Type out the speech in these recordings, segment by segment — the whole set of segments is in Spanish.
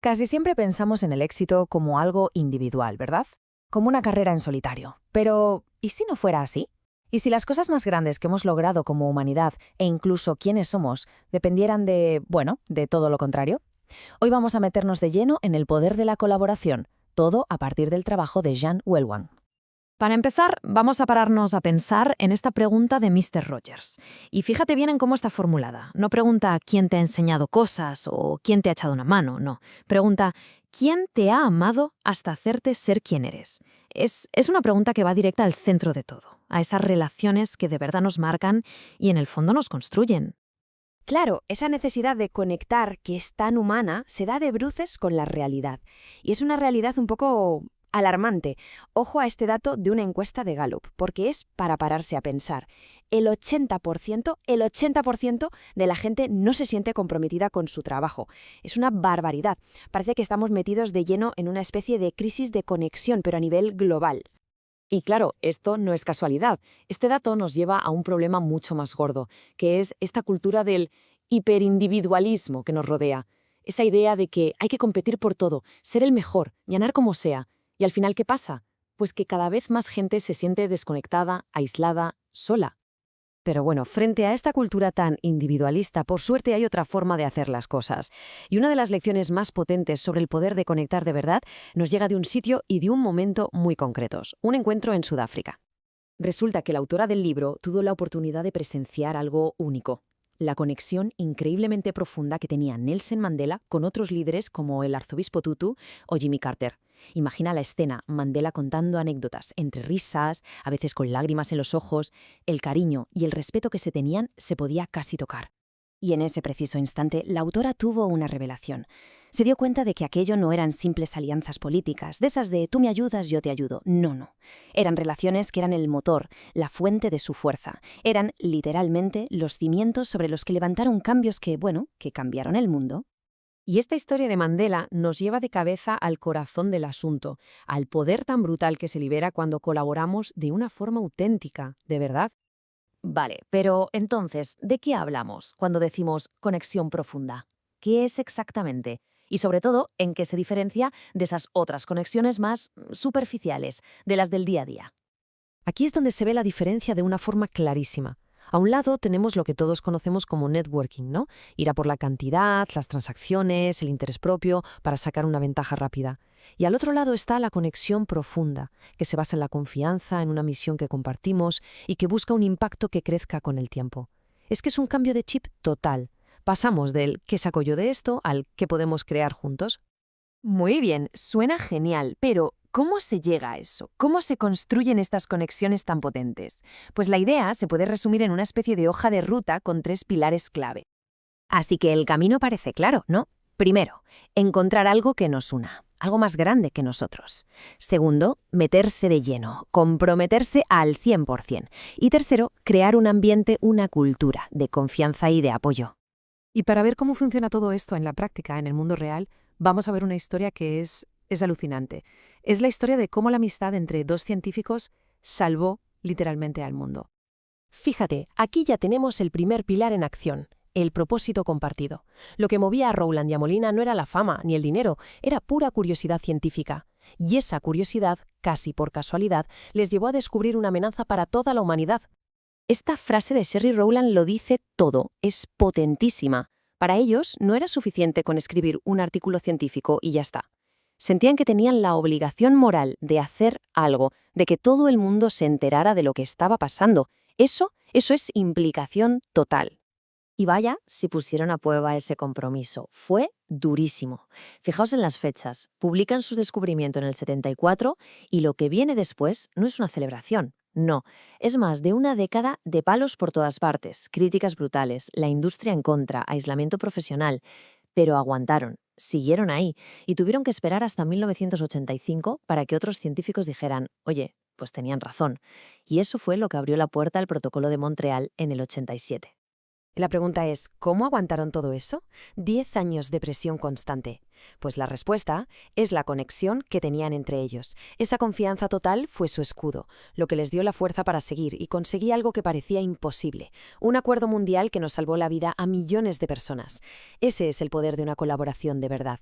Casi siempre pensamos en el éxito como algo individual, ¿verdad? Como una carrera en solitario. Pero, ¿y si no fuera así? ¿Y si las cosas más grandes que hemos logrado como humanidad e incluso quiénes somos dependieran de, bueno, de todo lo contrario? Hoy vamos a meternos de lleno en el poder de la colaboración, todo a partir del trabajo de Jan Wellwan. Para empezar, vamos a pararnos a pensar en esta pregunta de Mr. Rogers. Y fíjate bien en cómo está formulada. No pregunta quién te ha enseñado cosas o quién te ha echado una mano, no. Pregunta quién te ha amado hasta hacerte ser quien eres. Es una pregunta que va directa al centro de todo, a esas relaciones que de verdad nos marcan y en el fondo nos construyen. Claro, esa necesidad de conectar que es tan humana se da de bruces con la realidad. Y es una realidad un poco alarmante. Ojo a este dato de una encuesta de Gallup, porque es para pararse a pensar. El 80% de la gente no se siente comprometida con su trabajo. Es una barbaridad. Parece que estamos metidos de lleno en una especie de crisis de conexión, pero a nivel global. Y claro, esto no es casualidad. Este dato nos lleva a un problema mucho más gordo, que es esta cultura del hiperindividualismo que nos rodea. Esa idea de que hay que competir por todo, ser el mejor, ganar como sea. ¿Y al final qué pasa? Pues que cada vez más gente se siente desconectada, aislada, sola. Pero bueno, frente a esta cultura tan individualista, por suerte hay otra forma de hacer las cosas. Y una de las lecciones más potentes sobre el poder de conectar de verdad nos llega de un sitio y de un momento muy concretos, un encuentro en Sudáfrica. Resulta que la autora del libro tuvo la oportunidad de presenciar algo único, la conexión increíblemente profunda que tenía Nelson Mandela con otros líderes como el arzobispo Tutu o Jimmy Carter. Imagina la escena, Mandela contando anécdotas, entre risas, a veces con lágrimas en los ojos, el cariño y el respeto que se tenían se podía casi tocar. Y en ese preciso instante, la autora tuvo una revelación. Se dio cuenta de que aquello no eran simples alianzas políticas, de esas de tú me ayudas, yo te ayudo. No, no. Eran relaciones que eran el motor, la fuente de su fuerza. Eran, literalmente, los cimientos sobre los que levantaron cambios que cambiaron el mundo. Y esta historia de Mandela nos lleva de cabeza al corazón del asunto, al poder tan brutal que se libera cuando colaboramos de una forma auténtica, de verdad. Vale, pero entonces, ¿de qué hablamos cuando decimos conexión profunda? ¿Qué es exactamente? Y sobre todo, ¿en qué se diferencia de esas otras conexiones más superficiales, de las del día a día? Aquí es donde se ve la diferencia de una forma clarísima. A un lado tenemos lo que todos conocemos como networking, ¿no? Ir a por la cantidad, las transacciones, el interés propio para sacar una ventaja rápida. Y al otro lado está la conexión profunda, que se basa en la confianza, en una misión que compartimos y que busca un impacto que crezca con el tiempo. Es que es un cambio de chip total. Pasamos del ¿qué saco yo de esto? Al ¿qué podemos crear juntos? Muy bien, suena genial, pero ¿cómo se llega a eso? ¿Cómo se construyen estas conexiones tan potentes? Pues la idea se puede resumir en una especie de hoja de ruta con 3 pilares clave. Así que el camino parece claro, ¿no? Primero, encontrar algo que nos una, algo más grande que nosotros. Segundo, meterse de lleno, comprometerse al 100%. Y tercero, crear un ambiente, una cultura de confianza y de apoyo. Y para ver cómo funciona todo esto en la práctica, en el mundo real, vamos a ver una historia que es alucinante. Es la historia de cómo la amistad entre dos científicos salvó literalmente al mundo. Fíjate, aquí ya tenemos el primer pilar en acción, el propósito compartido. Lo que movía a Rowland y a Molina no era la fama ni el dinero, era pura curiosidad científica. Y esa curiosidad, casi por casualidad, les llevó a descubrir una amenaza para toda la humanidad. Esta frase de Sherry Rowland lo dice todo, es potentísima. Para ellos no era suficiente con escribir un artículo científico y ya está. Sentían que tenían la obligación moral de hacer algo, de que todo el mundo se enterara de lo que estaba pasando. Eso es implicación total. Y vaya si pusieron a prueba ese compromiso. Fue durísimo. Fijaos en las fechas. Publican su descubrimiento en el 74 y lo que viene después no es una celebración. No, es más de una década de palos por todas partes, críticas brutales, la industria en contra, aislamiento profesional. Pero aguantaron, siguieron ahí y tuvieron que esperar hasta 1985 para que otros científicos dijeran, oye, pues tenían razón. Y eso fue lo que abrió la puerta al Protocolo de Montreal en el 87. La pregunta es, ¿cómo aguantaron todo eso? 10 años de presión constante. Pues la respuesta es la conexión que tenían entre ellos. Esa confianza total fue su escudo, lo que les dio la fuerza para seguir y conseguir algo que parecía imposible. Un acuerdo mundial que nos salvó la vida a millones de personas. Ese es el poder de una colaboración de verdad.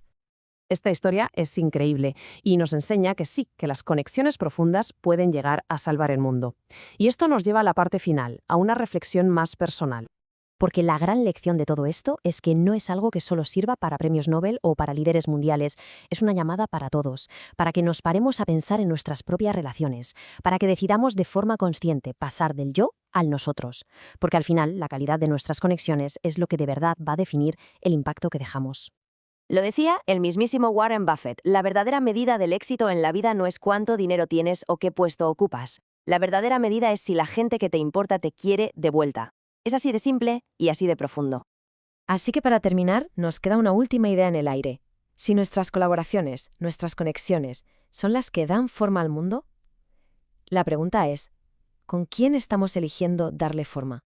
Esta historia es increíble y nos enseña que sí, que las conexiones profundas pueden llegar a salvar el mundo. Y esto nos lleva a la parte final, a una reflexión más personal. Porque la gran lección de todo esto es que no es algo que solo sirva para premios Nobel o para líderes mundiales, es una llamada para todos, para que nos paremos a pensar en nuestras propias relaciones, para que decidamos de forma consciente pasar del yo al nosotros, porque al final la calidad de nuestras conexiones es lo que de verdad va a definir el impacto que dejamos. Lo decía el mismísimo Warren Buffett, la verdadera medida del éxito en la vida no es cuánto dinero tienes o qué puesto ocupas. La verdadera medida es si la gente que te importa te quiere de vuelta. Es así de simple y así de profundo. Así que para terminar, nos queda una última idea en el aire. Si nuestras colaboraciones, nuestras conexiones, son las que dan forma al mundo, la pregunta es, ¿con quién estamos eligiendo darle forma?